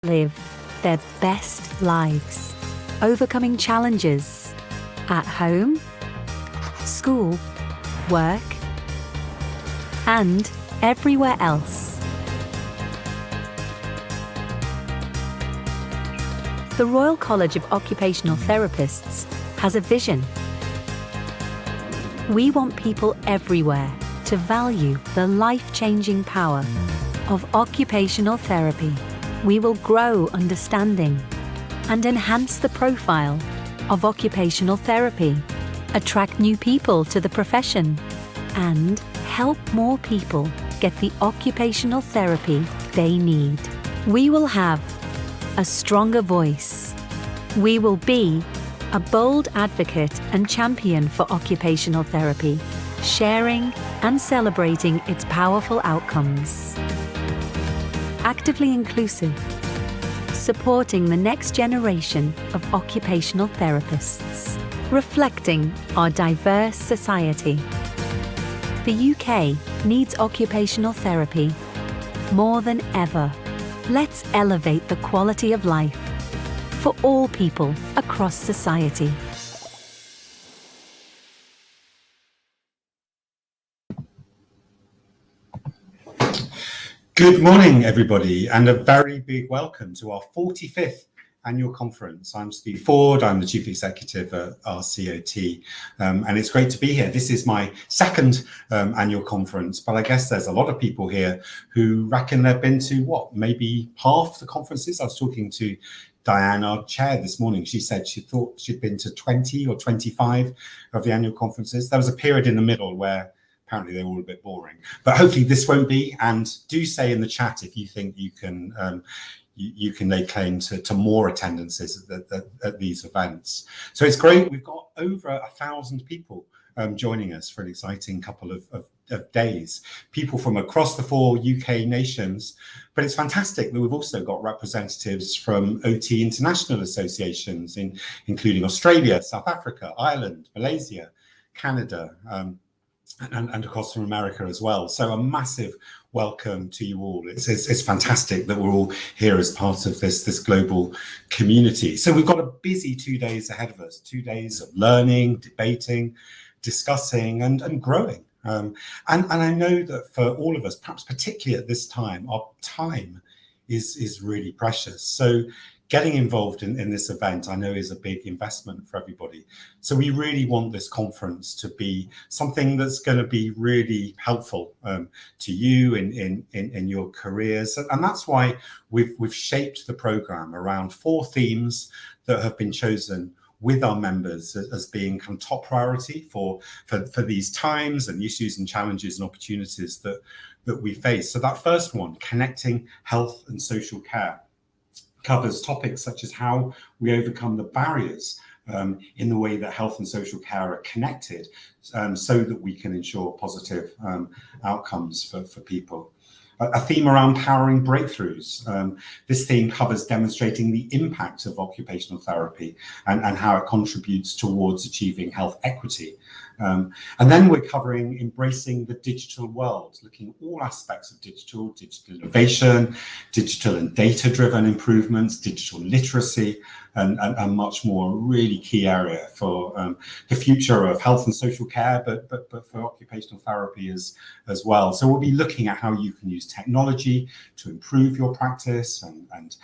live their best lives, overcoming challenges at home, school, work, and everywhere else. The Royal College of Occupational Therapists has a vision. We want people everywhere to value the life-changing power of occupational therapy. We will grow understanding and enhance the profile of occupational therapy, attract new people to the profession, and help more people get the occupational therapy they need. We will have a stronger voice. We will be a bold advocate and champion for occupational therapy, sharing and celebrating its powerful outcomes. Actively inclusive, supporting the next generation of occupational therapists, reflecting our diverse society. The UK needs occupational therapy more than ever. Let's elevate the quality of life for all people across society. Good morning, everybody, and a very big welcome to our 45th annual conference. I'm Steve Ford, I'm the Chief Executive at RCOT, and it's great to be here. This is my second annual conference, but I guess there's a lot of people here who reckon they've been to, maybe half the conferences. I was talking to Diane, our chair, this morning. She said she thought she'd been to 20 or 25 of the annual conferences. There was a period in the middle where apparently they're all a bit boring, but hopefully this won't be. And do say in the chat if you think you can lay claim to more attendances at these events. So it's great. We've got over 1,000 people joining us for an exciting couple of days. People from across the 4 UK nations, but it's fantastic that we've also got representatives from OT international associations, including Australia, South Africa, Ireland, Malaysia, Canada, and of course from America as well. So a massive welcome to you all. It's fantastic that we're all here as part of this global community. So we've got a busy 2 days ahead of us, 2 days of learning, debating, discussing and growing. And I know that for all of us, perhaps particularly at this time, our time is really precious. So getting involved in this event, I know, is a big investment for everybody. So we really want this conference to be something that's going to be really helpful to you in your careers. And that's why we've shaped the programme around 4 themes that have been chosen with our members as being kind of top priority for these times and issues and challenges and opportunities that we face. So that first one, connecting health and social care, covers topics such as how we overcome the barriers in the way that health and social care are connected, so that we can ensure positive outcomes for people. A theme around powering breakthroughs. This theme covers demonstrating the impact of occupational therapy and how it contributes towards achieving health equity. And then we're covering embracing the digital world, looking at all aspects of digital innovation, digital and data-driven improvements, digital literacy, and much more. A really key area for the future of health and social care, but for occupational therapy as well. So we'll be looking at how you can use technology to improve your practice and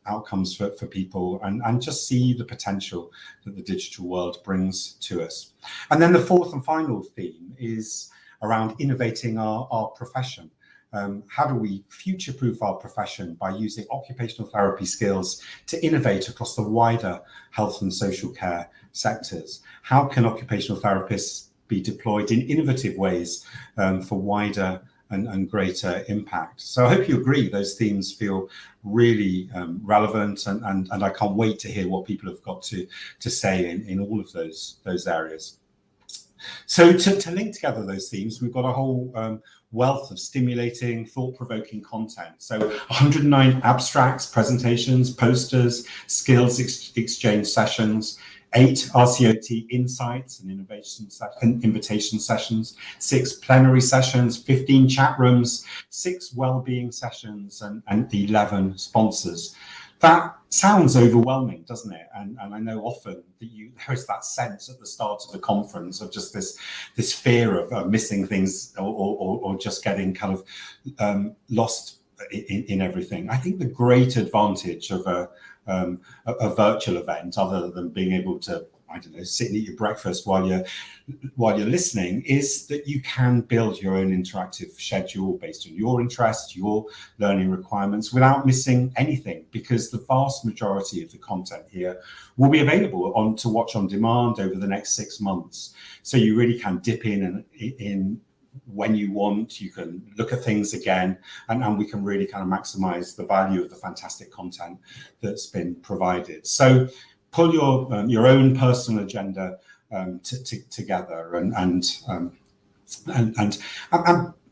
outcomes for people, and just see the potential that the digital world brings to us. And then the fourth and final theme is around innovating our profession. How do we future-proof our profession by using occupational therapy skills to innovate across the wider health and social care sectors? How can occupational therapists be deployed in innovative ways for wider and greater impact? So I hope you agree those themes feel really relevant, and I can't wait to hear what people have got to say in all of those areas. So to link together those themes, we've got a whole wealth of stimulating, thought-provoking content. So 109 abstracts, presentations, posters, skills exchange sessions, 8 RCOT insights and invitation sessions, 6 plenary sessions, 15 chat rooms, 6 wellbeing sessions, and 11 sponsors. That sounds overwhelming, doesn't it? And I know often that there is that sense at the start of the conference of just this fear of missing things or just getting kind of lost in everything. I think the great advantage of a virtual event, other than being able to, I don't know, sit and eat your breakfast while you're listening, is that you can build your own interactive schedule based on your interests, your learning requirements, without missing anything, because the vast majority of the content here will be available to watch on demand over the next 6 months. So you really can dip in when you want. You can look at things again, and we can really kind of maximize the value of the fantastic content that's been provided. So pull your own personal agenda together, and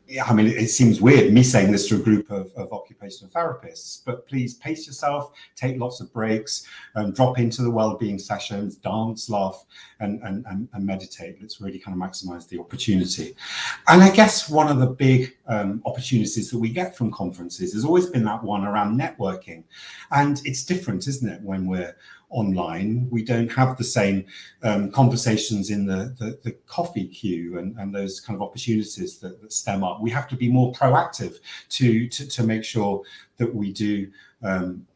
yeah, I mean, it seems weird me saying this to a group of occupational therapists, but please pace yourself, take lots of breaks, drop into the wellbeing sessions, dance, laugh, and meditate. Let's really kind of maximize the opportunity. And I guess one of the big opportunities that we get from conferences has always been that one around networking. And it's different, isn't it, when we're online? We don't have the same conversations in the coffee queue and those kind of opportunities that stem up. We have to be more proactive to make sure that we do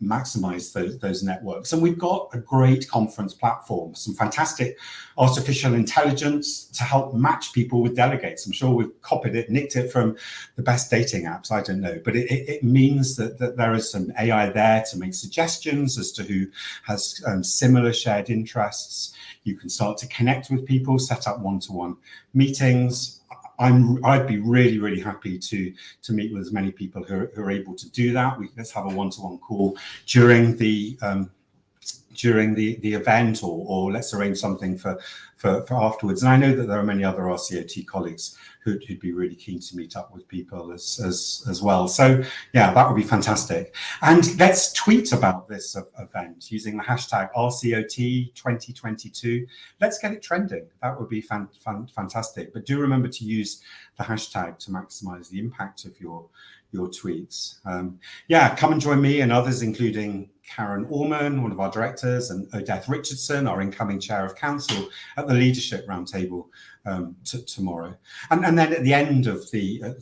maximize those networks. And we've got a great conference platform, some fantastic artificial intelligence to help match people with delegates. I'm sure we've copied it, nicked it from the best dating apps, I don't know, but it means that there is some AI there to make suggestions as to who has similar shared interests. You can start to connect with people, set up one-to-one meetings. I'd be really, really happy to meet with as many people who are able to do that. Let's have a one-to-one call during the event, or let's arrange something for afterwards. And I know that there are many other RCOT colleagues who'd be really keen to meet up with people as well. So yeah, that would be fantastic. And let's tweet about this event using the hashtag RCOT 2022. Let's get it trending. That would be fantastic. But do remember to use the hashtag to maximize the impact of your tweets. Yeah, come and join me and others, including Karen Orman, one of our directors, and Odette Richardson, our incoming chair of council, at the leadership roundtable tomorrow. And then at the end of the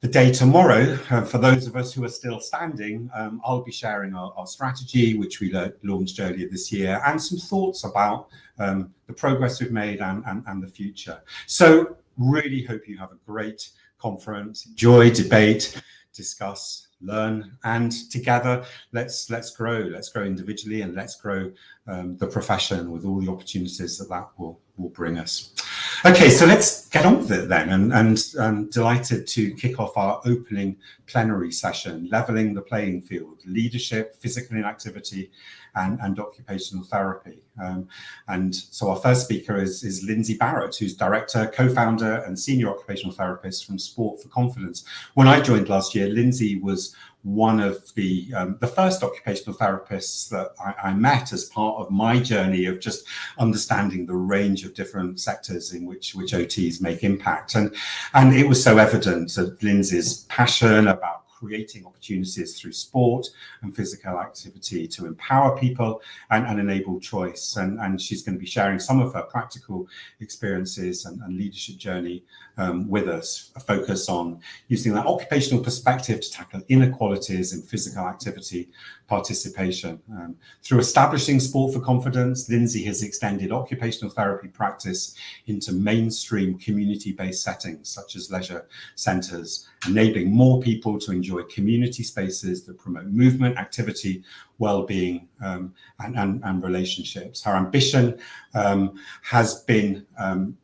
day tomorrow, for those of us who are still standing, I'll be sharing our strategy, which we launched earlier this year, and some thoughts about the progress we've made and the future. So really hope you have a great conference. Enjoy, debate, discuss, learn, and together let's grow individually, and let's grow the profession with all the opportunities that will bring us. Okay, so let's get on with it then, and I'm delighted to kick off our opening plenary session, leveling the playing field, leadership, physical inactivity, and occupational therapy. And so our first speaker is Lyndsey Barrett, who's director, co-founder, and senior occupational therapist from Sport for Confidence. When I joined last year, Lyndsey was one of the first occupational therapists that I met as part of my journey of just understanding the range of different sectors in which OTs make impact. And it was so evident that Lyndsey's passion about creating opportunities through sport and physical activity to empower people and enable choice. And she's going to be sharing some of her practical experiences and leadership journey with us, a focus on using that occupational perspective to tackle inequalities in physical activity participation. Through establishing Sport for Confidence, Lyndsey has extended occupational therapy practice into mainstream community-based settings such as leisure centres, enabling more people to enjoy community spaces that promote movement, activity, well-being, and relationships. Her ambition has been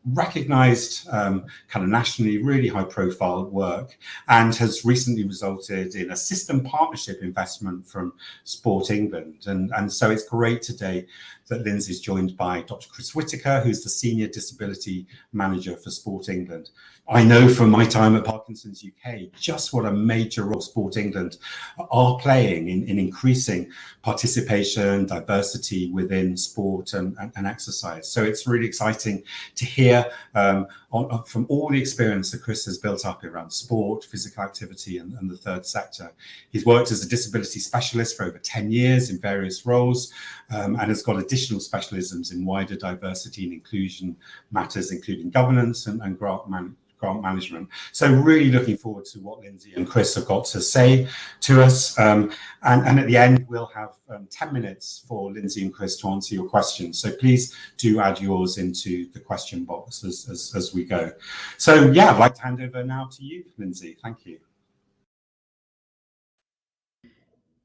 recognised kind of nationally, really high-profile work, and has recently resulted in a system partnership investment from Sport England. And so it's great today that Lyndsey is joined by Dr. Chris Whitaker, who's the Senior Disability Manager for Sport England. I know from my time at Parkinson's UK just what a major role Sport England are playing in increasing participation, diversity within sport and exercise. So it's really exciting to hear from all the experience that Chris has built up around sport, physical activity and the third sector. He's worked as a disability specialist for over 10 years in various roles and has got additional specialisms in wider diversity and inclusion matters, including governance and grant management. So really looking forward to what Lyndsey and Chris have got to say to us. And at the end, we'll have 10 minutes for Lyndsey and Chris to answer your questions. So please do add yours into the question box as we go. So yeah, I'd like to hand over now to you, Lyndsey. Thank you.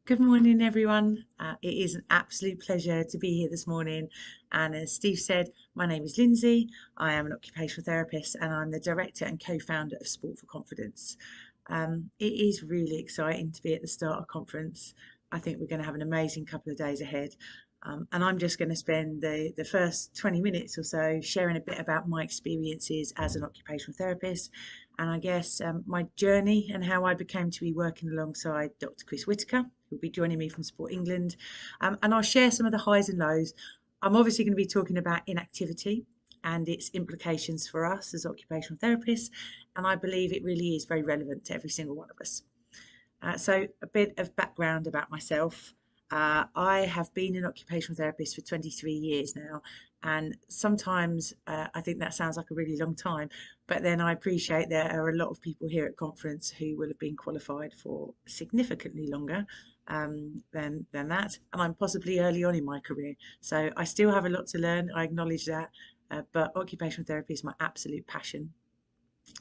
Good morning, everyone. It is an absolute pleasure to be here this morning. And as Steve said, my name is Lyndsey. I am an occupational therapist and I'm the director and co-founder of Sport for Confidence. It is really exciting to be at the start of conference. I think we're going to have an amazing couple of days ahead. And I'm just going to spend the first 20 minutes or so sharing a bit about my experiences as an occupational therapist. And I guess my journey and how I became to be working alongside Dr. Chris Whitaker, who'll be joining me from Sport England. And I'll share some of the highs and lows. I'm obviously going to be talking about inactivity and its implications for us as occupational therapists. And I believe it really is very relevant to every single one of us. So a bit of background about myself. I have been an occupational therapist for 23 years now, and sometimes I think that sounds like a really long time, but then I appreciate there are a lot of people here at conference who will have been qualified for significantly longer than that, and I'm possibly early on in my career, so I still have a lot to learn. I acknowledge that, but occupational therapy is my absolute passion.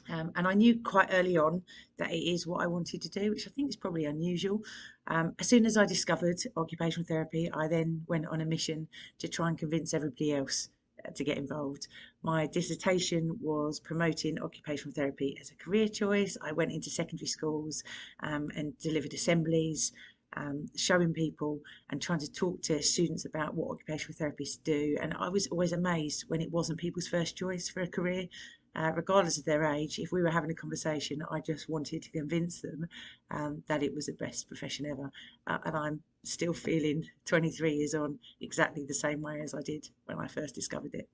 And I knew quite early on that it is what I wanted to do, which I think is probably unusual. As soon as I discovered occupational therapy, I then went on a mission to try and convince everybody else to get involved. My dissertation was promoting occupational therapy as a career choice. I went into secondary schools and delivered assemblies, showing people and trying to talk to students about what occupational therapists do. And I was always amazed when it wasn't people's first choice for a career. Regardless of their age, if we were having a conversation, I just wanted to convince them that it was the best profession ever. And I'm still feeling 23 years on exactly the same way as I did when I first discovered it.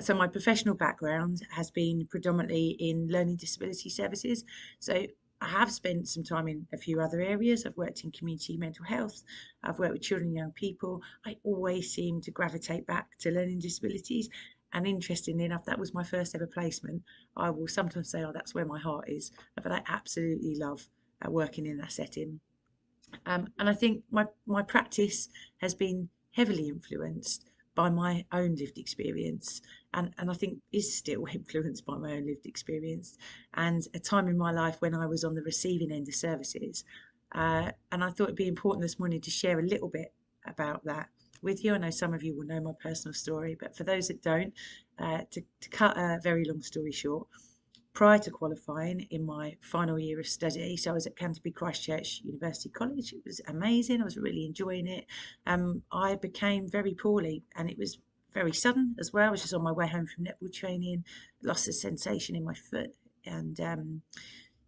So my professional background has been predominantly in learning disability services. So I have spent some time in a few other areas. I've worked in community mental health. I've worked with children and young people. I always seem to gravitate back to learning disabilities. And interestingly enough, that was my first ever placement. I will sometimes say, oh, that's where my heart is. But I absolutely love working in that setting. And I think my practice has been heavily influenced by my own lived experience. And I think is still influenced by my own lived experience. And a time in my life when I was on the receiving end of services. And I thought it'd be important this morning to share a little bit about that with you. I know some of you will know my personal story, but for those that don't, to cut a very long story short, prior to qualifying in my final year of study, so I was at Canterbury Christchurch University College. It was amazing. I was really enjoying it. I became very poorly, and it was very sudden as well. I was just on my way home from netball training, lost a sensation in my foot, and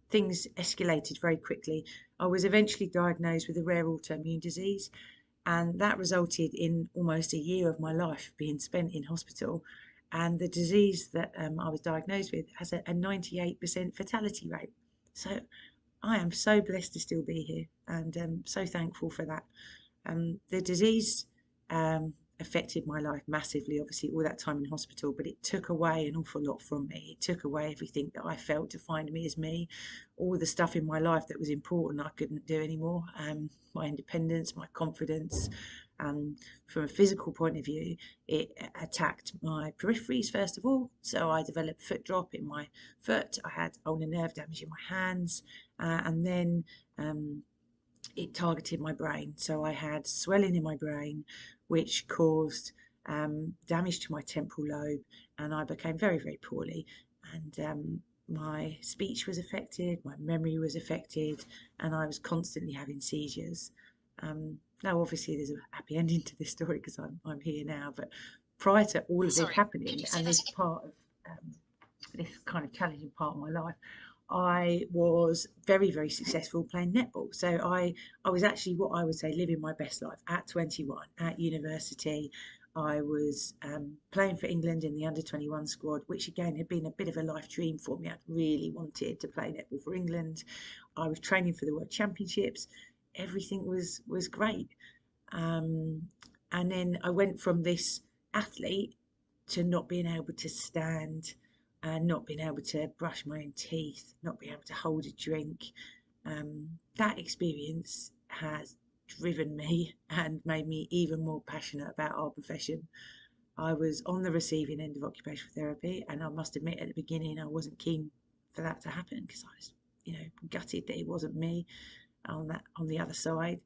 things escalated very quickly. I was eventually diagnosed with a rare autoimmune disease, and that resulted in almost a year of my life being spent in hospital. And the disease that I was diagnosed with has a 98% fatality rate. So I am so blessed to still be here, and so thankful for that. The disease affected my life massively, obviously, all that time in hospital, but it took away an awful lot from me. It took away everything that I felt defined me as me. All the stuff in my life that was important I couldn't do anymore. My independence, my confidence. From a physical point of view, it attacked my peripheries first of all. So I developed foot drop in my foot. I had ulnar nerve damage in my hands, and then it targeted my brain. So I had swelling in my brain, which caused damage to my temporal lobe, and I became very, very poorly. And my speech was affected, my memory was affected, and I was constantly having seizures. Now, obviously, there's a happy ending to this story because I'm here now. But prior to all of this happening, and this part of this kind of challenging part of my life, I was very, very successful playing netball. So I was actually what I would say living my best life at 21 at university. I was playing for England in the under-21 squad, which again had been a bit of a life dream for me. I'd really wanted to play netball for England. I was training for the World Championships. Everything was great. And then I went from this athlete to not being able to stand, not being able to brush my own teeth, not being able to hold a drink. That experience has driven me and made me even more passionate about our profession. I was on the receiving end of occupational therapy, and I must admit at the beginning I wasn't keen for that to happen because I was, gutted that it wasn't me on the other side.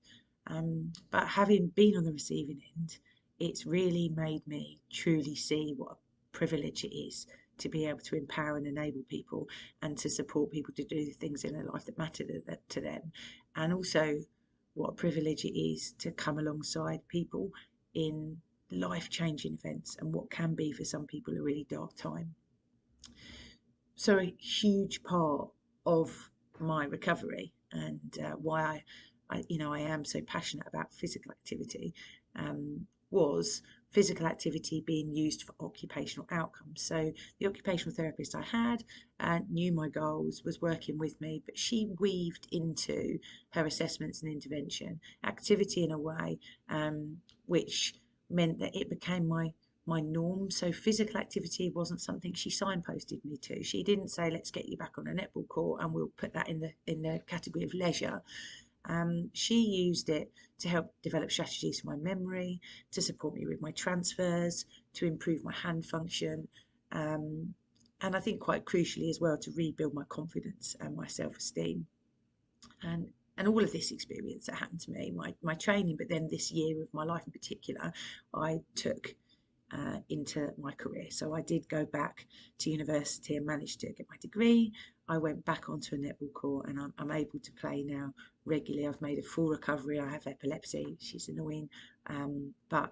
But having been on the receiving end, it's really made me truly see what a privilege it is to be able to empower and enable people and to support people to do the things in their life that matter to them. And also what a privilege it is to come alongside people in life-changing events and what can be for some people a really dark time. So a huge part of my recovery and why I am so passionate about physical activity was physical activity being used for occupational outcomes. So the occupational therapist I had knew my goals, was working with me, but she weaved into her assessments and intervention activity in a way which meant that it became my norm. So physical activity wasn't something she signposted me to. She didn't say, let's get you back on a netball court and we'll put that in the category of leisure. She used it to help develop strategies for my memory, to support me with my transfers, to improve my hand function, and I think quite crucially as well to rebuild my confidence and my self-esteem. And all of this experience that happened to me, my training, but then this year of my life in particular, I took into my career. So I did go back to university and managed to get my degree. I went back onto a netball court and I'm able to play now regularly. I've made a full recovery. I have epilepsy, which is annoying, but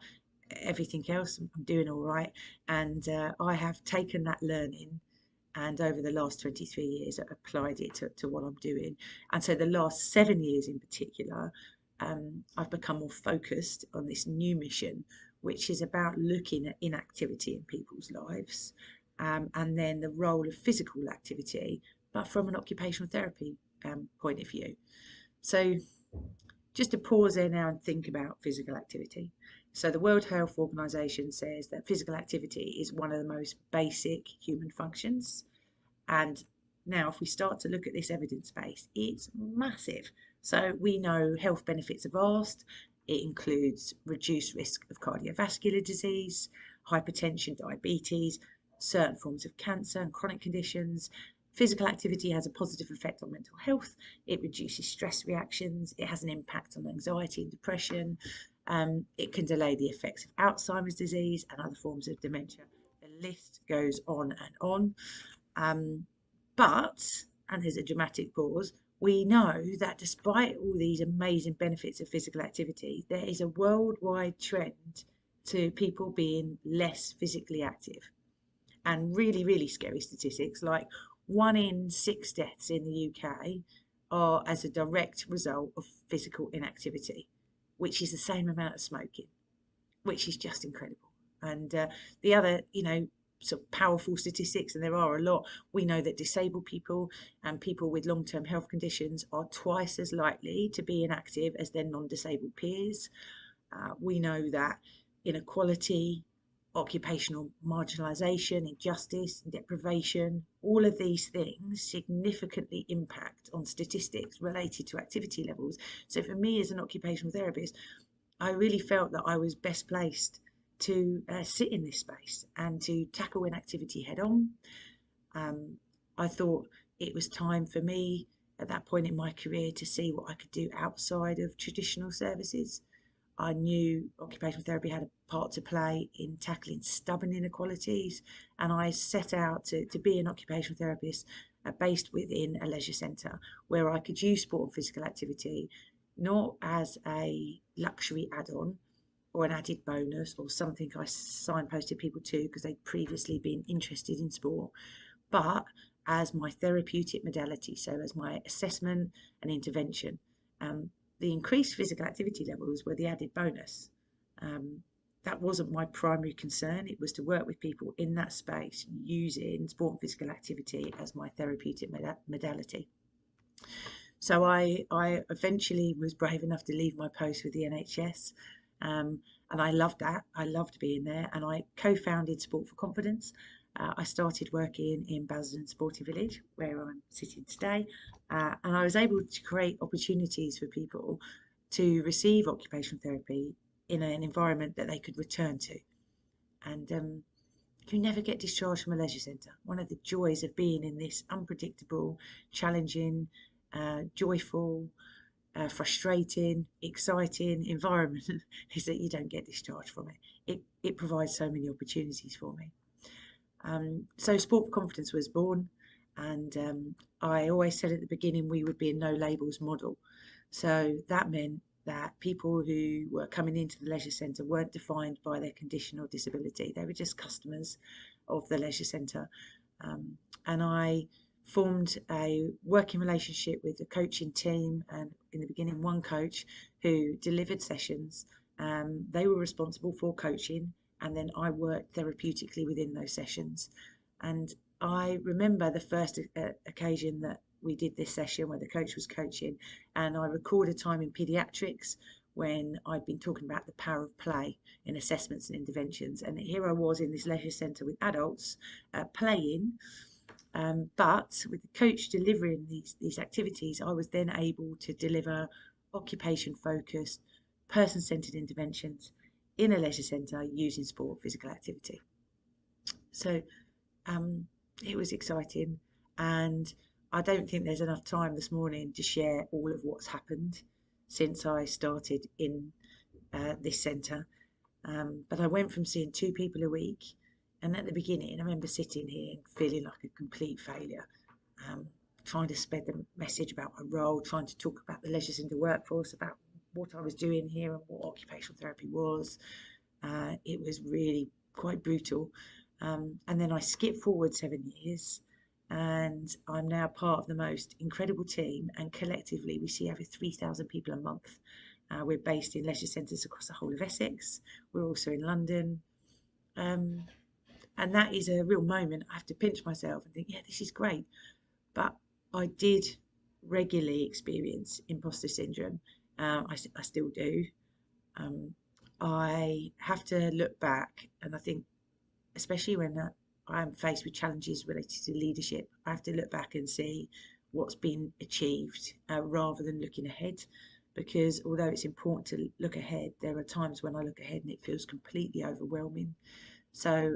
everything else I'm doing all right. And I have taken that learning and over the last 23 years I've applied it to what I'm doing. And so the last 7 years in particular, I've become more focused on this new mission, which is about looking at inactivity in people's lives, and then the role of physical activity, but from an occupational therapy point of view. So just to pause there now and think about physical activity. So the World Health Organization says that physical activity is one of the most basic human functions. And now if we start to look at this evidence base, it's massive. So we know health benefits are vast. It includes reduced risk of cardiovascular disease, hypertension, diabetes, certain forms of cancer and chronic conditions. Physical activity has a positive effect on mental health. It reduces stress reactions. It has an impact on anxiety and depression. It can delay the effects of Alzheimer's disease and other forms of dementia. The list goes on and on. But, and there's a dramatic pause, we know that despite all these amazing benefits of physical activity, there is a worldwide trend to people being less physically active. And really, really scary statistics, like 1 in 6 deaths in the UK are as a direct result of physical inactivity, which is the same amount of smoking, which is just incredible. And the other, sort of powerful statistics, and there are a lot, we know that disabled people and people with long-term health conditions are twice as likely to be inactive as their non-disabled peers. We know that inequality, occupational marginalisation, injustice, deprivation, all of these things significantly impact on statistics related to activity levels. So for me as an occupational therapist, I really felt that I was best placed to sit in this space and to tackle inactivity head on. I thought it was time for me at that point in my career to see what I could do outside of traditional services. I knew occupational therapy had a part to play in tackling stubborn inequalities, and I set out to be an occupational therapist based within a leisure centre where I could use sport and physical activity not as a luxury add-on or an added bonus or something I signposted people to because they'd previously been interested in sport, but as my therapeutic modality, so as my assessment and intervention. The increased physical activity levels were the added bonus. That wasn't my primary concern. It was to work with people in that space using sport and physical activity as my therapeutic modality. So I eventually was brave enough to leave my post with the NHS, and I loved that. I loved being there, and I co-founded Sport for Confidence. I started working in Basildon Sporting Village, where I'm sitting today, and I was able to create opportunities for people to receive occupational therapy in an environment that they could return to. And you never get discharged from a leisure centre. One of the joys of being in this unpredictable, challenging, joyful, frustrating, exciting environment is that you don't get discharged from it. It provides so many opportunities for me. So Sport for Confidence was born, and I always said at the beginning we would be a no labels model. So that meant that people who were coming into the leisure centre weren't defined by their condition or disability. They were just customers of the leisure centre. And I formed a working relationship with the coaching team, and in the beginning one coach who delivered sessions. They were responsible for coaching, and then I worked therapeutically within those sessions. And I remember the first occasion that we did this session where the coach was coaching, and I recall a time in paediatrics when I'd been talking about the power of play in assessments and interventions, and here I was in this leisure centre with adults playing, but with the coach delivering these activities, I was then able to deliver occupation focused, person centred interventions in a leisure centre using sport, physical activity. So it was exciting, and I don't think there's enough time this morning to share all of what's happened since I started in this centre. But I went from seeing 2 people a week, and at the beginning I remember sitting here feeling like a complete failure, trying to spread the message about my role, trying to talk about the leisure centre workforce, about what I was doing here and what occupational therapy was. It was really quite brutal. And then I skipped forward 7 years, and I'm now part of the most incredible team, and collectively we see over 3,000 people a month. We're based in leisure centres across the whole of Essex. We're also in London. And that is a real moment. I have to pinch myself and think, yeah, this is great. But I did regularly experience imposter syndrome. I still do. I have to look back, and I think, especially when I'm faced with challenges related to leadership, I have to look back and see what's been achieved rather than looking ahead. Because although it's important to look ahead, there are times when I look ahead and it feels completely overwhelming. So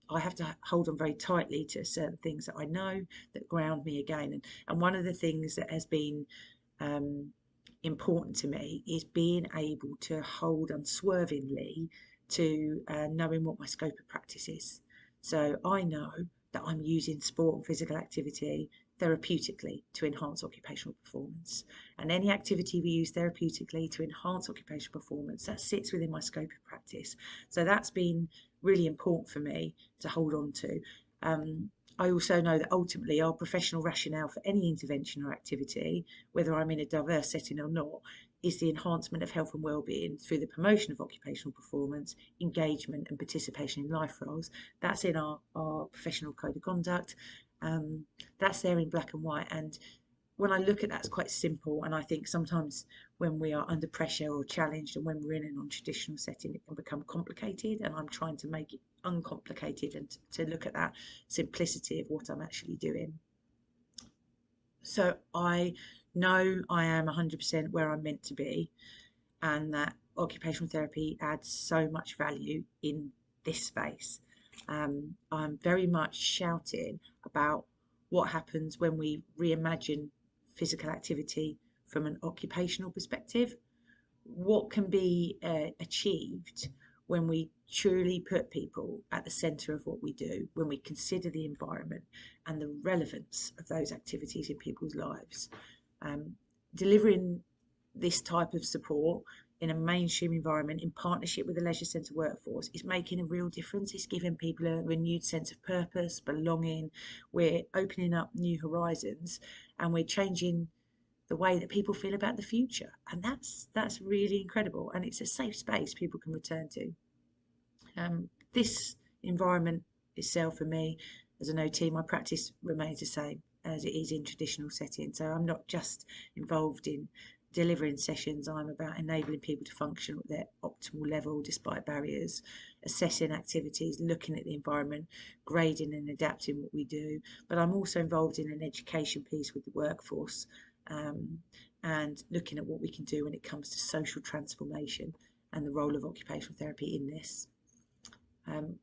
I have to hold on very tightly to certain things that I know that ground me again. And one of the things that has been important to me is being able to hold unswervingly to knowing what my scope of practice is. So I know that I'm using sport and physical activity therapeutically to enhance occupational performance. And any activity we use therapeutically to enhance occupational performance, that sits within my scope of practice. So that's been really important for me to hold on to. I also know that ultimately our professional rationale for any intervention or activity, whether I'm in a diverse setting or not, is the enhancement of health and wellbeing through the promotion of occupational performance, engagement and participation in life roles. That's in our professional code of conduct. That's there in black and white. And when I look at that, it's quite simple. And I think sometimes when we are under pressure or challenged, and when we're in a non-traditional setting, it can become complicated. And I'm trying to make it uncomplicated and to look at that simplicity of what I'm actually doing. So I know I am 100% where I'm meant to be, and that occupational therapy adds so much value in this space. I'm very much shouting about what happens when we reimagine physical activity from an occupational perspective. What can be achieved when we truly put people at the centre of what we do, when we consider the environment and the relevance of those activities in people's lives. Delivering this type of support in a mainstream environment in partnership with the leisure centre workforce is making a real difference. It's giving people a renewed sense of purpose, belonging. We're opening up new horizons, and we're changing the way that people feel about the future, and that's really incredible, and it's a safe space people can return to. This environment itself, for me as an OT, my practice remains the same as it is in traditional settings. So I'm not just involved in delivering sessions, I'm about enabling people to function at their optimal level despite barriers, assessing activities, looking at the environment, grading and adapting what we do. But I'm also involved in an education piece with the workforce, and looking at what we can do when it comes to social transformation and the role of occupational therapy in this.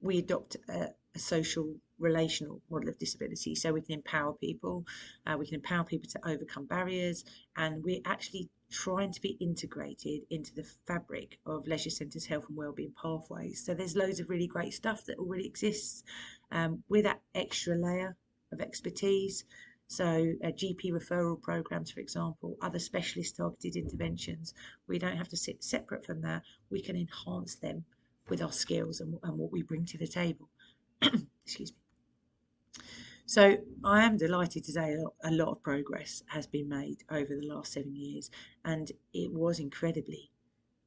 We adopt a social relational model of disability, so we can empower people, to overcome barriers, and we're actually trying to be integrated into the fabric of leisure centres' health and wellbeing pathways. So there's loads of really great stuff that already exists, with that extra layer of expertise. So GP referral programs, for example, other specialist targeted interventions, we don't have to sit separate from that. We can enhance them with our skills and what we bring to the table. Excuse me. So I am delighted to say a lot of progress has been made over the last 7 years, and it was incredibly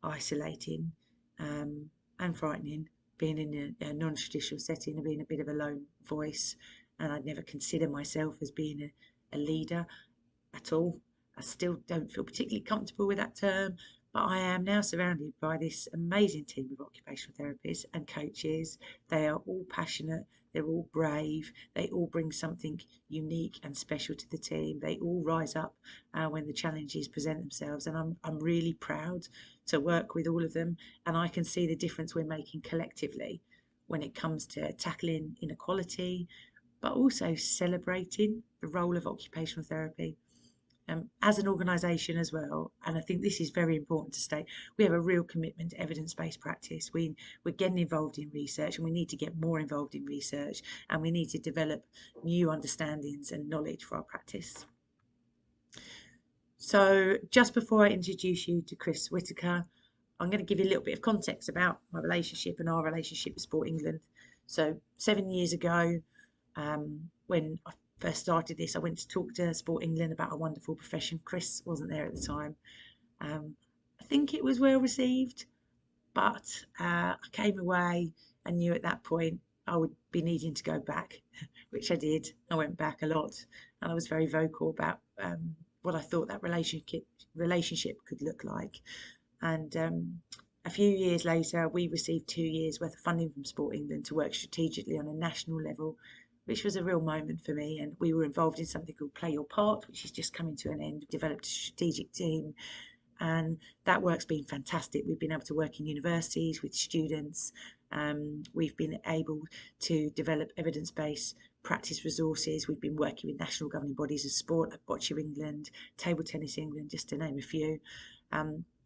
isolating and frightening being in a non-traditional setting and being a bit of a lone voice, and I'd never consider myself as being a leader at all. I still don't feel particularly comfortable with that term, but I am now surrounded by this amazing team of occupational therapists and coaches. They are all passionate, they're all brave, they all bring something unique and special to the team. They all rise up when the challenges present themselves, and I'm really proud to work with all of them, and I can see the difference we're making collectively when it comes to tackling inequality, but also celebrating the role of occupational therapy. As an organisation as well, and I think this is very important to state, we have a real commitment to evidence-based practice. We're getting involved in research, and we need to get more involved in research, and we need to develop new understandings and knowledge for our practice. So just before I introduce you to Chris Whitaker, I'm going to give you a little bit of context about my relationship and our relationship with Sport England. So 7 years ago, when I first started this, I went to talk to Sport England about a wonderful profession. Chris wasn't there at the time. I think it was well received, but I came away and knew at that point I would be needing to go back, which I did. I went back a lot, and I was very vocal about what I thought that relationship could look like. And a few years later, we received 2 years worth of funding from Sport England to work strategically on a national level, which was a real moment for me. And we were involved in something called Play Your Part, which is just coming to an end. We developed a strategic team, and that work's been fantastic. We've been able to work in universities with students. We've been able to develop evidence-based practice resources. We've been working with national governing bodies of sport like Boccia England, Table Tennis England, just to name a few.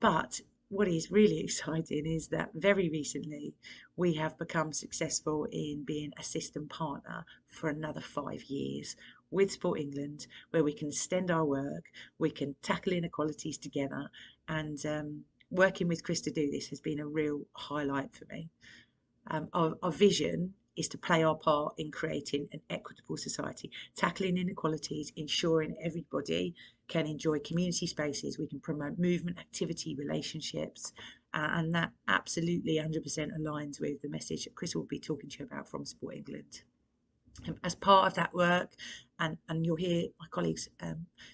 But what is really exciting is that very recently we have become successful in being a system partner for another 5 years with Sport England, where we can extend our work, we can tackle inequalities together, and working with Chris to do this has been a real highlight for me. Our vision is to play our part in creating an equitable society, tackling inequalities, ensuring everybody can enjoy community spaces, we can promote movement, activity, relationships, and that absolutely 100% aligns with the message that Chris will be talking to you about from Sport England. As part of that work, and you'll hear my colleagues,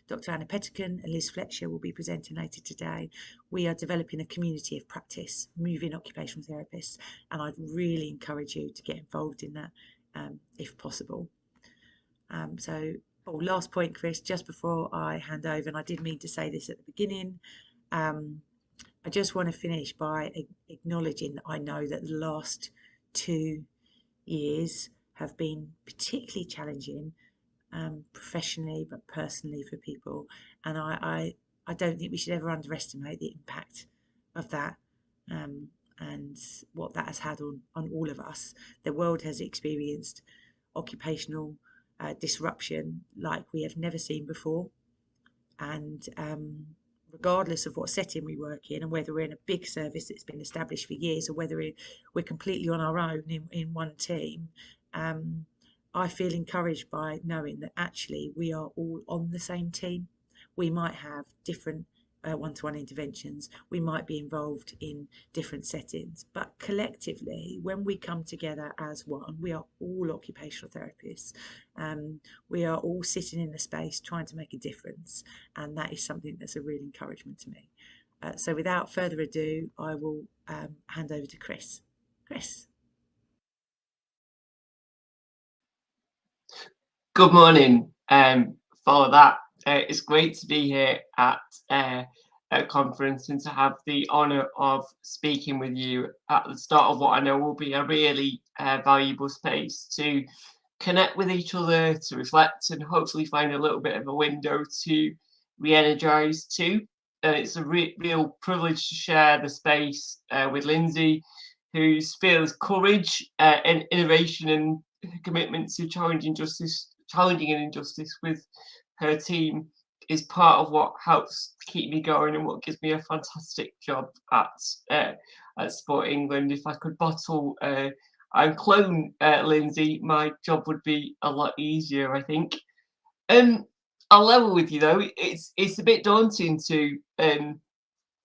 Dr. Anna Pettican and Liz Fletcher will be presenting later today, we are developing a community of practice, moving occupational therapists, and I'd really encourage you to get involved in that if possible. Last point, Chris, just before I hand over, and I did mean to say this at the beginning, I just want to finish by acknowledging that I know that the last 2 years have been particularly challenging professionally but personally for people, and I don't think we should ever underestimate the impact of that and what that has had on all of us. The world has experienced occupational disruption like we have never seen before, and regardless of what setting we work in, and whether we're in a big service that's been established for years or whether we're completely on our own in one team, I feel encouraged by knowing that actually we are all on the same team. We might have different one-to-one interventions, we might be involved in different settings, but collectively, when we come together as one, we are all occupational therapists. We are all sitting in the space trying to make a difference, and that is something that's a real encouragement to me. So without further ado, I will hand over to Chris. Chris. Good morning. For that, it's great to be here at a conference and to have the honour of speaking with you at the start of what I know will be a really valuable space to connect with each other, to reflect, and hopefully find a little bit of a window to re-energise too. And it's a real privilege to share the space with Lyndsey, whose fearless courage and innovation and commitment to challenging and injustice with her team is part of what helps keep me going and what gives me a fantastic job at Sport England. If I could bottle and clone Lyndsey, my job would be a lot easier, I think. I'll level with you though, it's a bit daunting to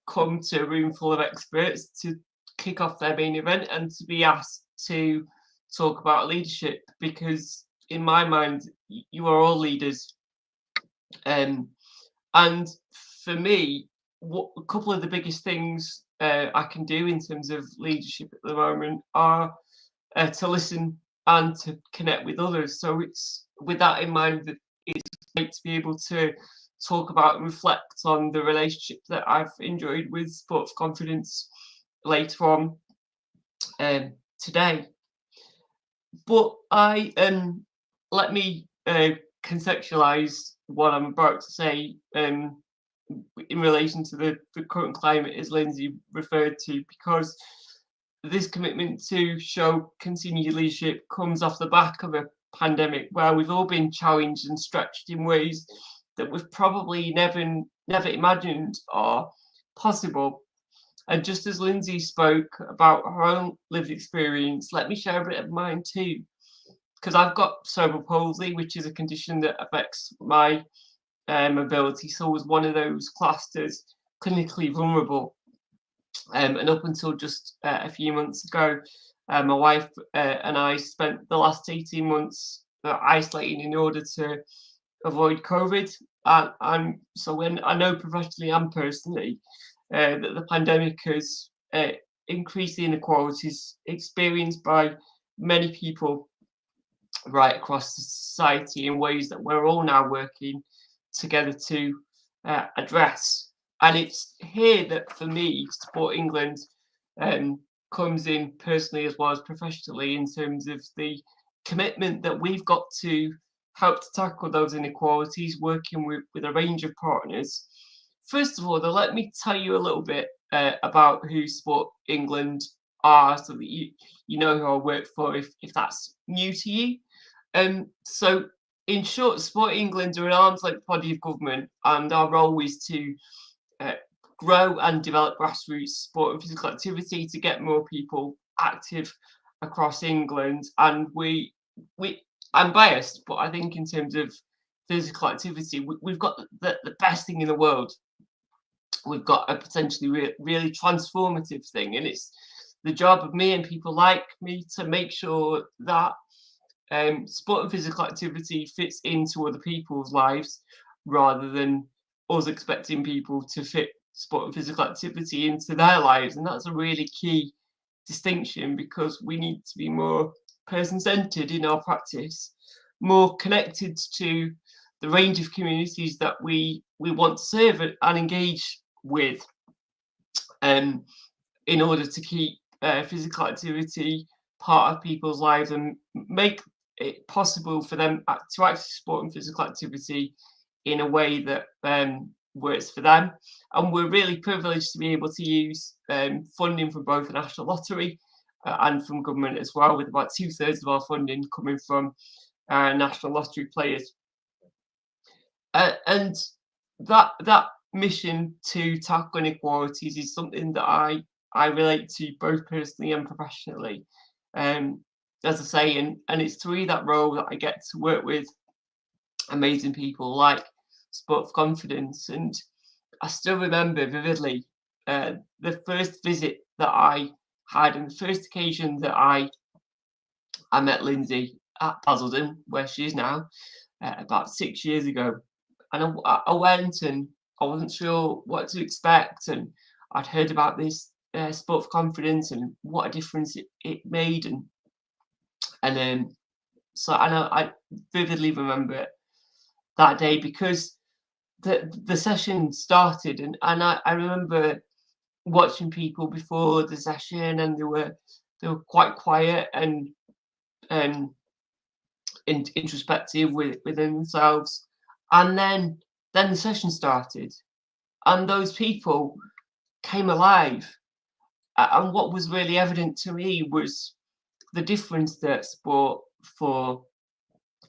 come to a room full of experts to kick off their main event and to be asked to talk about leadership, because in my mind you are all leaders, and for me, a couple of the biggest things I can do in terms of leadership at the moment are to listen and to connect with others. So it's with that in mind that it's great to be able to talk about and reflect on the relationship that I've enjoyed with Sport for Confidence later on today. But let me contextualise what I'm about to say in relation to the current climate, as Lyndsey referred to, because this commitment to show continued leadership comes off the back of a pandemic where we've all been challenged and stretched in ways that we've probably never imagined are possible. And just as Lyndsey spoke about her own lived experience, let me share a bit of mine too, because I've got cerebral palsy, which is a condition that affects my mobility. So I was one of those classed as clinically vulnerable. And up until just a few months ago, my wife and I spent the last 18 months isolating in order to avoid COVID. And so when I know professionally and personally that the pandemic has increased the inequalities experienced by many people right across the society in ways that we're all now working together to address. And it's here that for me, Sport England comes in personally as well as professionally in terms of the commitment that we've got to help to tackle those inequalities, working with a range of partners. First of all, though, let me tell you a little bit about who Sport England are, so that you know who I work for if that's new to you. So in short, Sport England are an arm's-length body of government, and our role is to grow and develop grassroots sport and physical activity to get more people active across England. And I'm biased, but I think in terms of physical activity, we've got the best thing in the world. We've got a potentially really transformative thing, and it's the job of me and people like me to make sure that sport and physical activity fits into other people's lives rather than us expecting people to fit sport and physical activity into their lives. And that's a really key distinction, because we need to be more person-centered in our practice, more connected to the range of communities that we want to serve and engage with, in order to keep physical activity part of people's lives and make it possible for them to access sport and physical activity in a way that works for them. And we're really privileged to be able to use funding from both the National Lottery and from government as well, with about 2/3 of our funding coming from National Lottery players. And that mission to tackle inequalities is something that I relate to both personally and professionally. As I say, and it's through that role that I get to work with amazing people like Sport for Confidence. And I still remember vividly the first visit that I had, and the first occasion that I met Lyndsey at Basildon, where she is now, about 6 years ago. And I went, and I wasn't sure what to expect, and I'd heard about this Sport for Confidence and what a difference it made, and so I vividly remember that day, because the session started, and I remember watching people before the session, and they were quite quiet and introspective within themselves, and then the session started, and those people came alive. And what was really evident to me was the difference that Sport for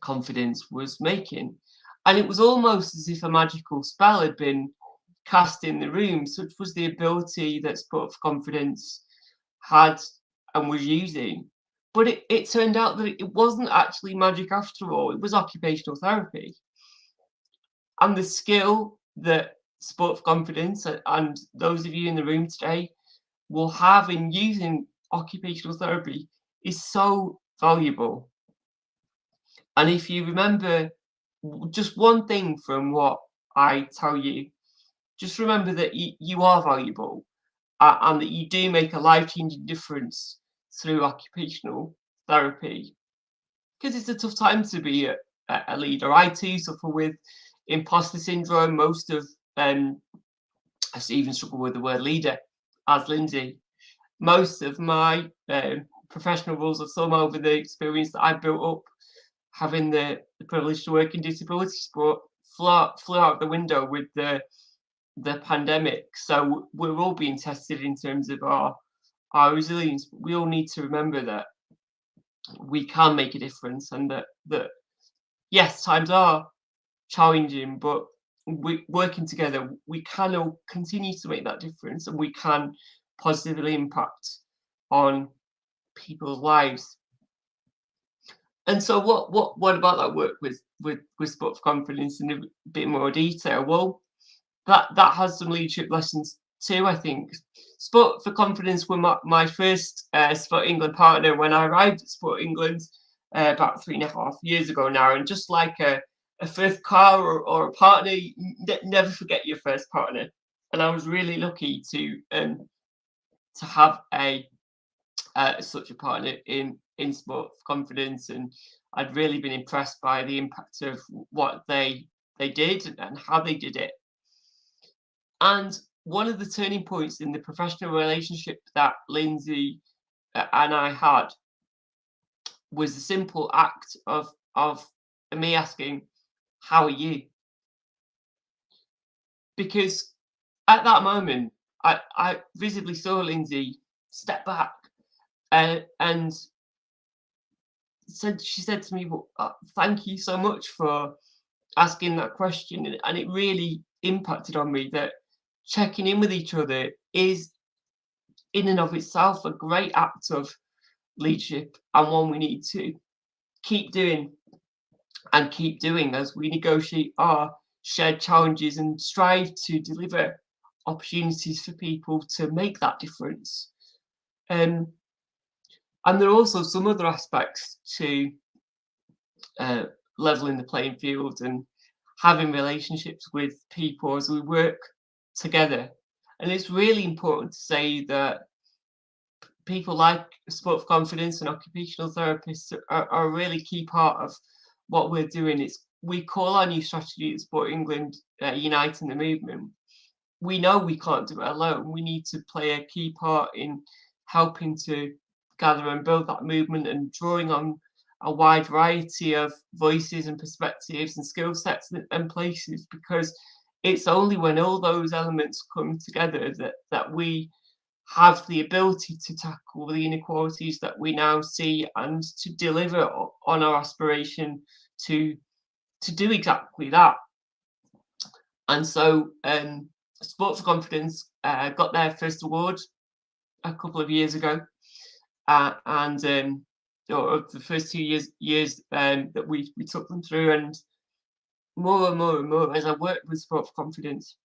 Confidence was making. And it was almost as if a magical spell had been cast in the room. Such was the ability that Sport for Confidence had and was using. But it turned out that it wasn't actually magic after all. It was occupational therapy. And the skill that Sport for Confidence and those of you in the room today will have in using occupational therapy is so valuable. And if you remember just one thing from what I tell you, just remember that you are valuable, and that you do make a life-changing difference through occupational therapy. Because it's a tough time to be a leader. I too suffer with imposter syndrome. Most of I even struggle with the word leader, as Lyndsey. Most of my professional rules of thumb over the experience that I've built up, having the privilege to work in disability sport, flew out the window with the pandemic. So we're all being tested in terms of our resilience. But we all need to remember that we can make a difference, and that yes, times are challenging, but working together, we can all continue to make that difference, and we can positively impact on people's lives. And so what about that work with Sport for Confidence in a bit more detail? Well, that has some leadership lessons too, I think. Sport for Confidence were my first Sport England partner when I arrived at Sport England about 3.5 years ago now. And just like a first car or a partner, you never forget your first partner. And I was really lucky to have such a partner in Sport for Confidence, and I'd really been impressed by the impact of what they did and how they did it. And one of the turning points in the professional relationship that Lyndsey and I had was the simple act of me asking, "How are you?" Because at that moment, I visibly saw Lyndsey step back, and she said to me, "Well, thank you so much for asking that question," and it really impacted on me that checking in with each other is in and of itself a great act of leadership, and one we need to keep doing and keep doing as we negotiate our shared challenges and strive to deliver opportunities for people to make that difference. And there are also some other aspects to leveling the playing field and having relationships with people as we work together. And it's really important to say that people like Sport for Confidence and occupational therapists are a really key part of what we're doing. We call our new strategy at Sport England Uniting the Movement. We know we can't do it alone. We need to play a key part in helping to gather and build that movement and drawing on a wide variety of voices and perspectives and skill sets and places, because it's only when all those elements come together that we have the ability to tackle the inequalities that we now see and to deliver on our aspiration to do exactly that. And so Sport for Confidence got their first award a couple of years ago, and the first 2 years that we took them through, and more and more as I worked with Sport for Confidence,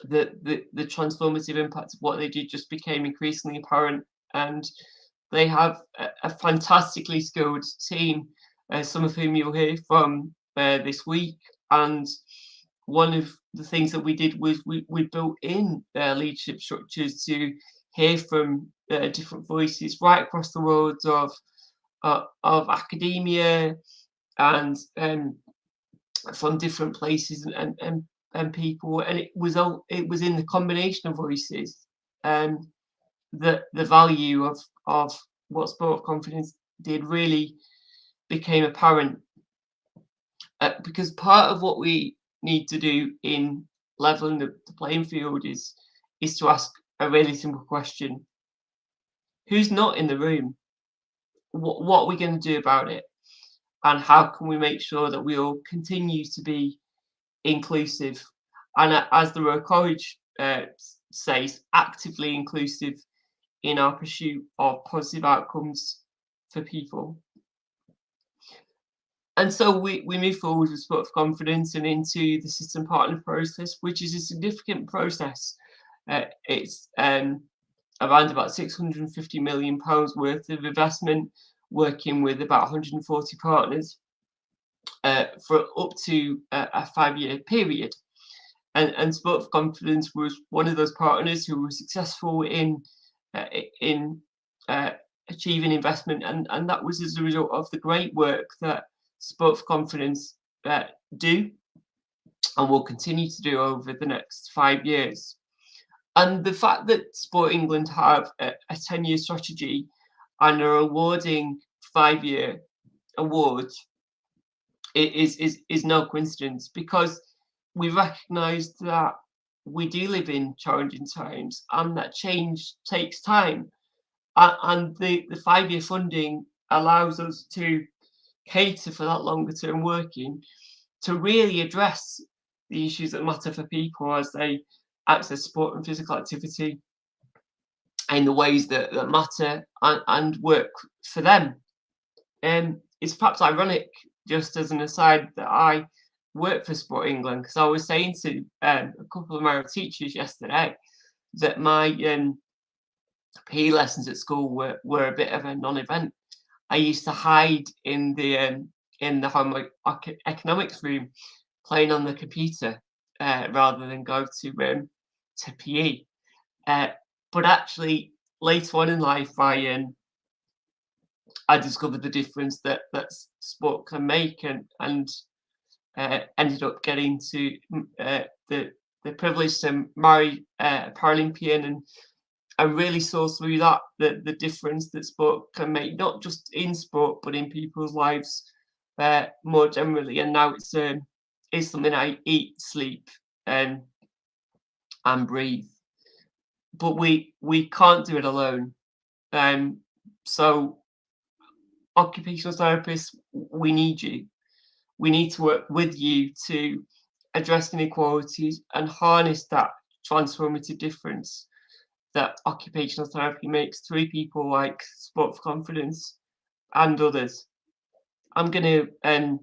the transformative impact of what they did just became increasingly apparent. And they have a fantastically skilled team, some of whom you'll hear from this week. And one of the things that we did was we built in leadership structures to hear from different voices right across the world of academia and from different places and people. And it was in the combination of voices that the value of what Sport of Confidence did really became apparent, because part of what we need to do in leveling the playing field is to ask a really simple question: who's not in the room? What are we going to do about it? And how can we make sure that we all continue to be inclusive? And as the Royal College says, actively inclusive in our pursuit of positive outcomes for people. And so we move forward with Sport of Confidence and into the system partner process, which is a significant process. It's around about £650 million worth of investment, working with about 140 partners for up to a 5-year period. And Sport of Confidence was one of those partners who were successful in achieving investment, and that was as a result of the great work that Sport of Confidence do and will continue to do over the next 5 years. And the fact that Sport England have a 10-year strategy and are awarding 5-year awards is no coincidence, because we recognise that we do live in challenging times and that change takes time. And the 5-year funding allows us to cater for that longer term working, to really address the issues that matter for people as they access sport and physical activity in the ways that matter and work for them. It's perhaps ironic, just as an aside, that I work for Sport England, because I was saying to a couple of my teachers yesterday that my PE lessons at school were a bit of a non-event. I used to hide in the home economics room playing on the computer rather than go to PE. But actually, later on in life, I discovered the difference that sport can make, and ended up getting to the privilege to marry a Paralympian, and really saw through that the difference that sport can make, not just in sport but in people's lives more generally. And now it's something I eat, sleep, and breathe. But we can't do it alone. So occupational therapists, we need you. We need to work with you to address inequalities and harness that transformative difference that occupational therapy makes through people like Sport for Confidence and others. I'm going to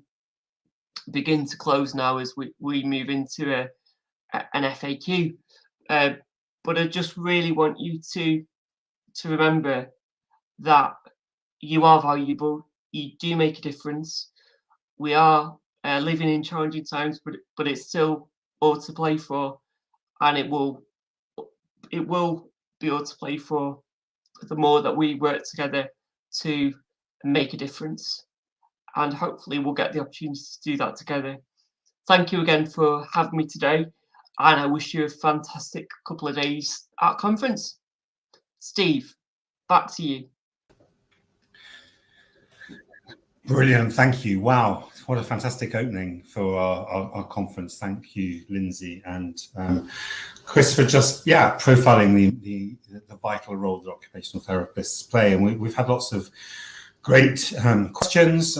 begin to close now as we move into an FAQ. But I just really want you to remember that you are valuable. You do make a difference. We are living in challenging times, but it's still all to play for, and it will be all to play for the more that we work together to make a difference. And hopefully we'll get the opportunity to do that together. Thank you again for having me today, and I wish you a fantastic couple of days at conference. Steve, back to you. Brilliant, thank you. Wow, what a fantastic opening for our conference. Thank you, Lyndsey and Chris, for just profiling the vital role that occupational therapists play. And we've had lots of great questions.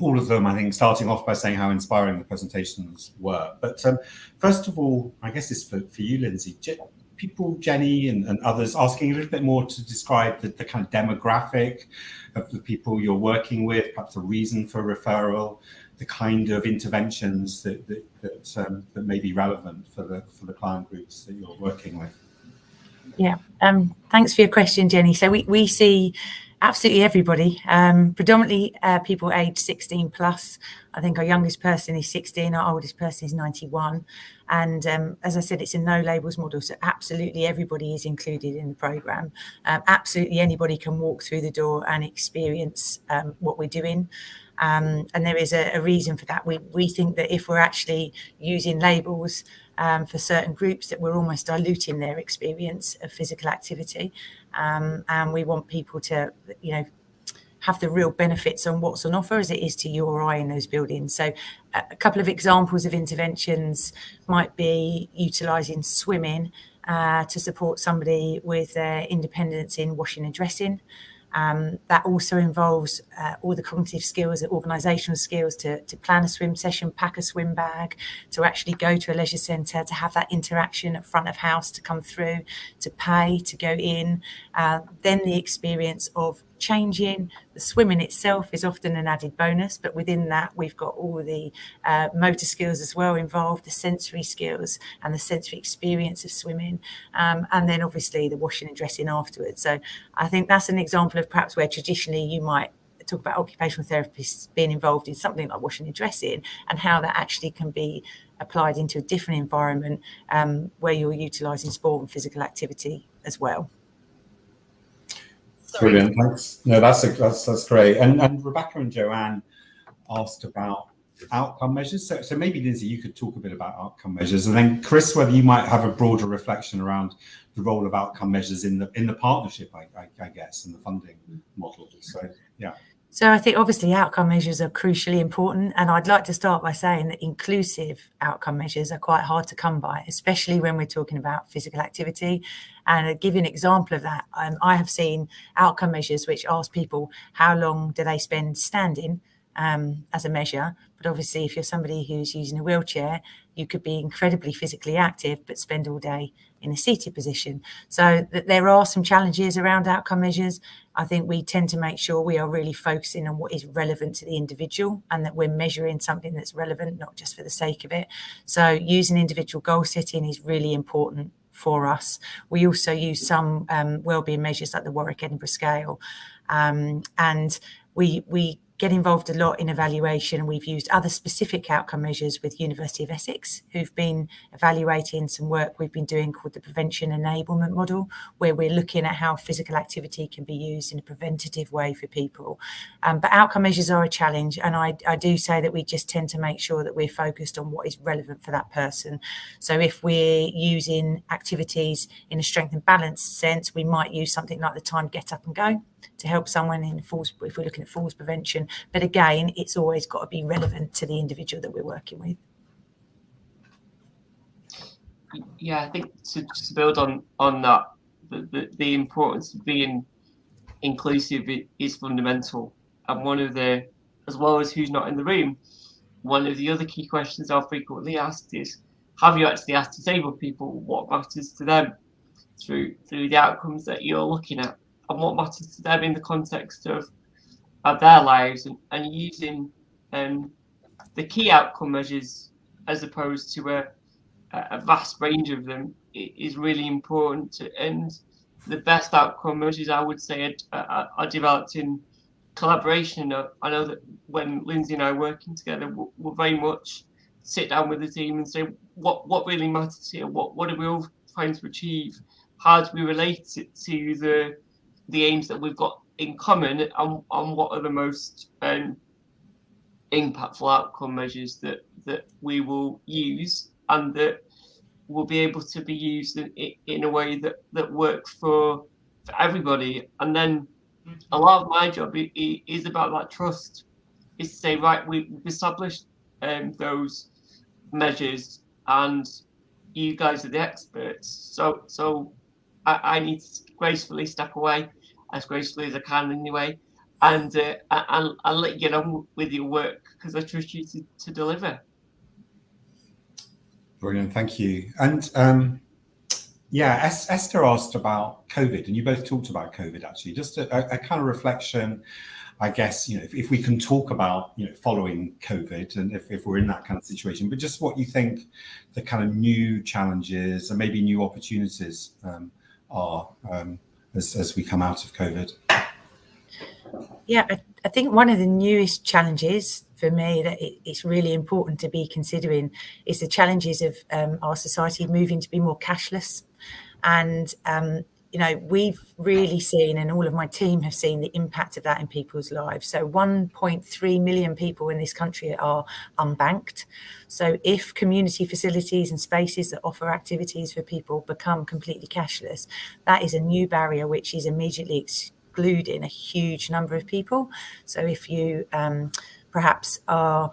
all of them, I think, starting off by saying how inspiring the presentations were. But first of all, I guess it's for you, Lyndsey. People, Jenny and others, asking a little bit more to describe the kind of demographic of the people you're working with, perhaps the reason for referral, the kind of interventions that may be relevant for the client groups that you're working with. Yeah, thanks for your question, Jenny. So we see absolutely everybody, predominantly people aged 16 plus. I think our youngest person is 16, our oldest person is 91. And as I said, it's a no labels model. So absolutely everybody is included in the programme. Absolutely anybody can walk through the door and experience what we're doing. And there is a reason for that. We think that if we're actually using labels for certain groups, that we're almost diluting their experience of physical activity. And we want people to, have the real benefits on what's on offer as it is to you or I in those buildings. So a couple of examples of interventions might be utilising swimming to support somebody with their independence in washing and dressing. That also involves all the cognitive skills, the organisational skills to plan a swim session, pack a swim bag, to actually go to a leisure centre, to have that interaction at front of house, to come through, to pay, to go in. Then the experience of changing. The swimming itself is often an added bonus, but within that we've got all the motor skills as well involved, the sensory skills and the sensory experience of swimming, and then obviously the washing and dressing afterwards. So I think that's an example of perhaps where traditionally you might talk about occupational therapists being involved in something like washing and dressing, and how that actually can be applied into a different environment where you're utilising sport and physical activity as well. Brilliant, thanks. No, that's great. And Rebecca and Joanne asked about outcome measures. So maybe, Lyndsey, you could talk a bit about outcome measures, and then Chris, whether you might have a broader reflection around the role of outcome measures in the partnership, I guess, and the funding model. So yeah. So I think obviously outcome measures are crucially important, and I'd like to start by saying that inclusive outcome measures are quite hard to come by, especially when we're talking about physical activity. And I'll give you an example of that. I have seen outcome measures which ask people how long do they spend standing as a measure. But obviously if you're somebody who's using a wheelchair, you could be incredibly physically active but spend all day in a seated position. So there are some challenges around outcome measures. I think we tend to make sure we are really focusing on what is relevant to the individual, and that we're measuring something that's relevant, not just for the sake of it. So using individual goal setting is really important for us. We also use some wellbeing measures like the Warwick Edinburgh scale, and we get involved a lot in evaluation. We've used other specific outcome measures with University of Essex, who've been evaluating some work we've been doing called the prevention enablement model, where we're looking at how physical activity can be used in a preventative way for people. But outcome measures are a challenge, and I do say that we just tend to make sure that we're focused on what is relevant for that person. So if we're using activities in a strength and balance sense, we might use something like the timed get up and go to help someone in falls, if we're looking at falls prevention. But again, it's always got to be relevant to the individual that we're working with. Yeah, I think to build on that, the importance of being inclusive is fundamental. And one of the, as well as who's not in the room, one of the other key questions I'll frequently asked is, have you actually asked disabled people what matters to them through the outcomes that you're looking at, and what matters to them in the context of their lives, and using the key outcome measures as opposed to a vast range of them is really important. And the best outcome measures, I would say, are developed in collaboration. I know that when Lyndsey and I are working together, we'll very much sit down with the team and say what really matters here, what are we all trying to achieve, how do we relate it to the aims that we've got in common, and what are the most impactful outcome measures that we will use, and that will be able to be used in a way that works for everybody. And then a lot of my job is about that trust, is to say, right, we've established those measures, and you guys are the experts, so I need to gracefully step away, as gracefully as I can anyway, and I'll let you get on with your work because I trust you to deliver. Brilliant, thank you. And Esther asked about COVID, and you both talked about COVID actually. Just a kind of reflection, I guess, if we can talk about, following COVID and if we're in that kind of situation, but just what you think the kind of new challenges and maybe new opportunities are as we come out of COVID. Yeah, I think one of the newest challenges for me that it's really important to be considering is the challenges of our society moving to be more cashless. And, we've really seen, and all of my team have seen, the impact of that in people's lives. So 1.3 million people in this country are unbanked. So if community facilities and spaces that offer activities for people become completely cashless, that is a new barrier which is immediately excluding a huge number of people. So if you perhaps are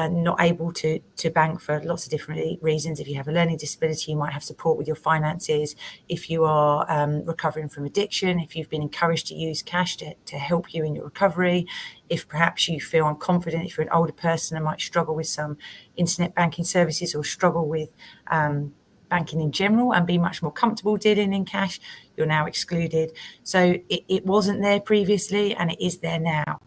not able to bank for lots of different reasons, if you have a learning disability, you might have support with your finances. If you are recovering from addiction, if you've been encouraged to use cash to help you in your recovery, if perhaps you feel unconfident, if you're an older person and might struggle with some internet banking services or struggle with banking in general and be much more comfortable dealing in cash, you're now excluded. So it wasn't there previously and it is there now.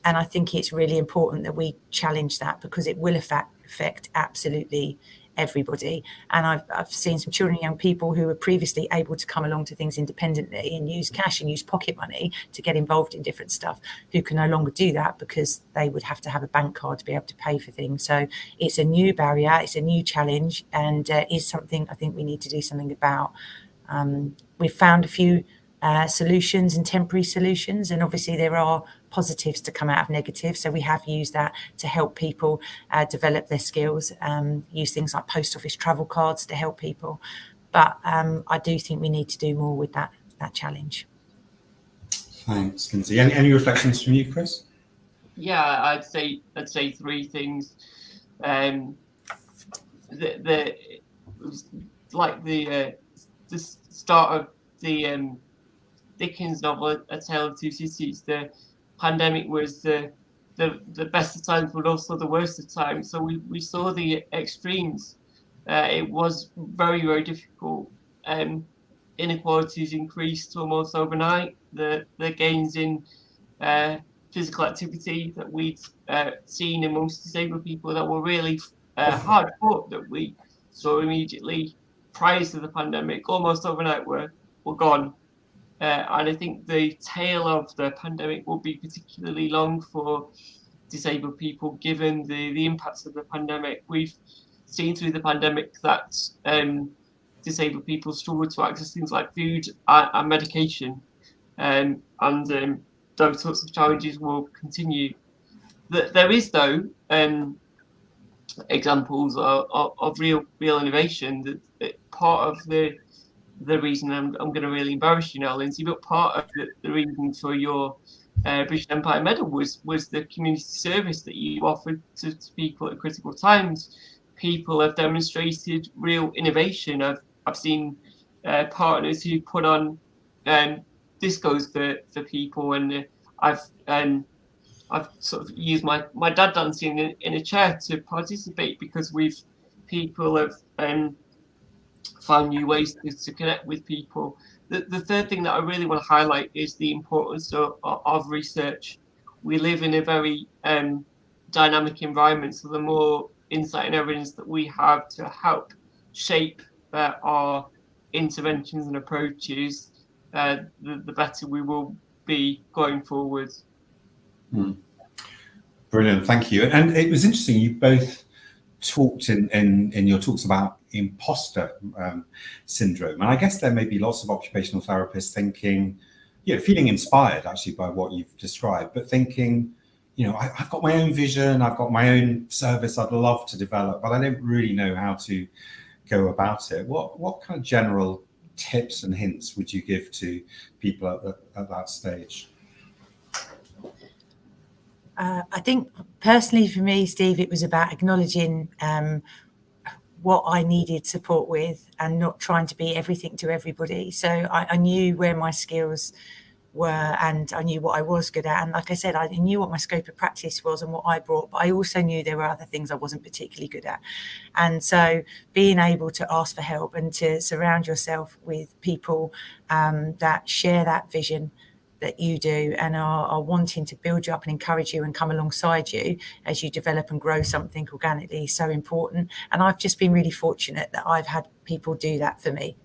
And I think it's really important that we challenge that because it will affect absolutely everybody. And I've seen some children and young people who were previously able to come along to things independently and use cash and use pocket money to get involved in different stuff, who can no longer do that because they would have to have a bank card to be able to pay for things. So it's a new barrier, it's a new challenge, and is something I think we need to do something about. We've found a few solutions and temporary solutions, and obviously there are positives to come out of negatives, so we have used that to help people develop their skills, use things like post office travel cards to help people, but I do think we need to do more with that challenge. Thanks, Lyndsey. Any reflections from you, Chris? Yeah, I'd say three things. The start of the Dickens novel, A Tale of Two Cities. The pandemic was the best of times, but also the worst of times. So we saw the extremes. It was very, very difficult. Inequalities increased almost overnight. The gains in physical activity that we'd seen amongst disabled people that were really hard fought, that we saw immediately prior to the pandemic, almost overnight were gone. And I think the tail of the pandemic will be particularly long for disabled people, given the impacts of the pandemic. We've seen through the pandemic that disabled people struggle to access things like food and medication, and those sorts of challenges will continue. There is, though, examples of real innovation. That part of the reason I'm going to really embarrass you now, Lyndsey, but part of the reason for your British Empire Medal was the community service that you offered to people at critical times. People have demonstrated real innovation. I've seen partners who put on discos for people, and I've sort of used my dad dancing in a chair to participate because people have found new ways to connect with people. The third thing that I really want to highlight is the importance of research. We live in a very dynamic environment, so the more insight and evidence that we have to help shape our interventions and approaches, the better we will be going forward. Brilliant, thank you. And it was interesting, you both talked in your talks about imposter syndrome, and I guess there may be lots of occupational therapists thinking, feeling inspired actually by what you've described, but thinking, I've got my own vision, I've got my own service I'd love to develop, but I don't really know how to go about it. What kind of general tips and hints would you give to people at that stage? I think personally for me, Steve, it was about acknowledging what I needed support with and not trying to be everything to everybody. So I knew where my skills were, and I knew what I was good at. And like I said, I knew what my scope of practice was and what I brought, but I also knew there were other things I wasn't particularly good at. And so being able to ask for help and to surround yourself with people that share that vision that you do and are wanting to build you up and encourage you and come alongside you as you develop and grow something organically is so important. And I've just been really fortunate that I've had people do that for me.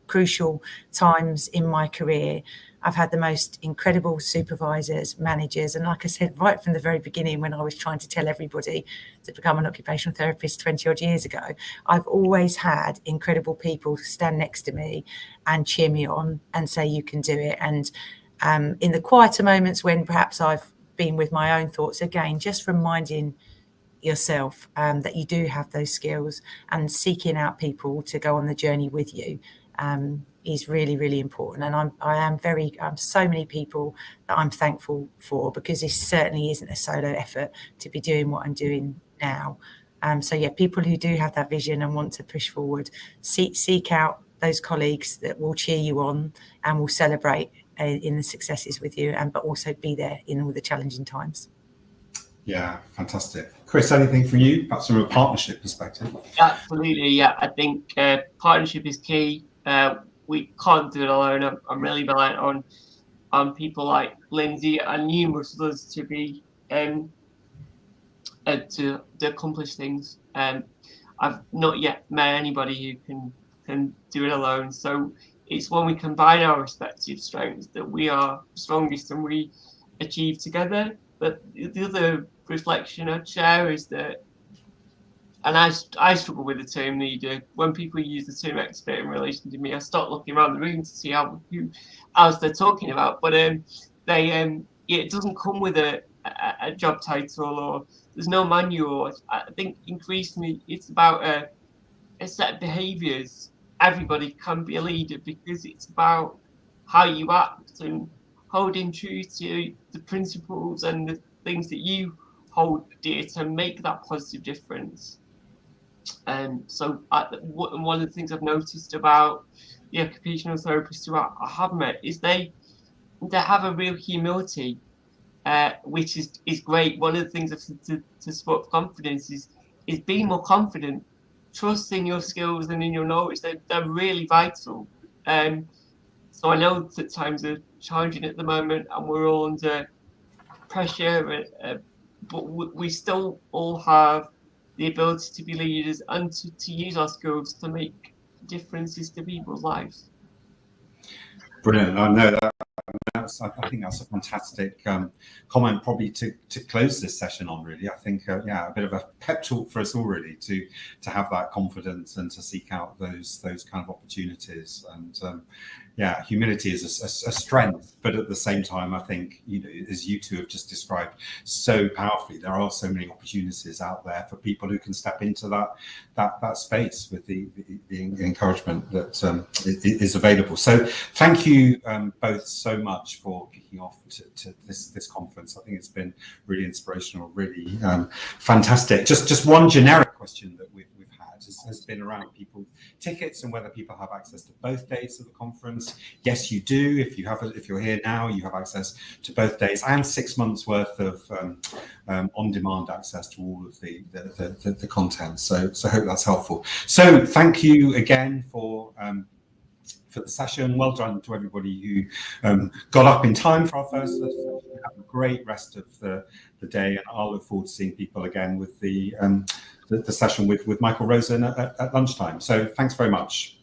Crucial times in my career, I've had the most incredible supervisors, managers, and like I said, right from the very beginning when I was trying to tell everybody to become an occupational therapist 20 odd years ago, I've always had incredible people stand next to me and cheer me on and say, you can do it. And in the quieter moments when perhaps I've been with my own thoughts, again, just reminding yourself that you do have those skills and seeking out people to go on the journey with you is really, really important. And I'm so many people that I'm thankful for, because this certainly isn't a solo effort to be doing what I'm doing now. So yeah, people who do have that vision and want to push forward, seek out those colleagues that will cheer you on and will celebrate in the successes with you, but also be there in all the challenging times. Yeah, fantastic. Chris, anything from you, perhaps from a partnership perspective? Absolutely, yeah. I think partnership is key. We can't do it alone. I'm really reliant on people like Lyndsey and numerous others to be to accomplish things. I've not yet met anybody who can do it alone. So it's when we combine our respective strengths that we are strongest and we achieve together. But the other reflection I'd share is that, and I struggle with the term leader. When people use the term expert in relation to me, I start looking around the room to see who else they're talking about. But it doesn't come with a job title, or there's no manual. I think increasingly it's about a set of behaviours. Everybody can be a leader because it's about how you act and holding true to the principles and the things that you hold dear to make that positive difference. So one of the things I've noticed about the occupational therapists who I have met is they have a real humility, which is great. One of the things I've said to support confidence is being more confident, trusting your skills and in your knowledge. They're really vital. So I know that times are challenging at the moment and we're all under pressure, but we still all have the ability to be leaders and to use our skills to make differences to people's lives. Brilliant. I know that. I think that's a fantastic comment, probably to close this session on. Really, I think a bit of a pep talk for us all, really, to have that confidence and to seek out those kind of opportunities. And humility is a strength, but at the same time, I think, as you two have just described so powerfully, there are so many opportunities out there for people who can step into that space with the encouragement that is available. So thank you both so much for kicking off to this conference. I think it's been really inspirational, really fantastic. Just one generic question that we've had has been around people's tickets and whether people have access to both days of the conference. Yes, you do. If you're here now, you have access to both days and 6 months worth of on-demand access to all of the content. So I hope that's helpful. So thank you again for the session. Well done to everybody who got up in time for our first session. Have a great rest of the day, and I'll look forward to seeing people again with the session with Michael Rosen at lunchtime. So thanks very much.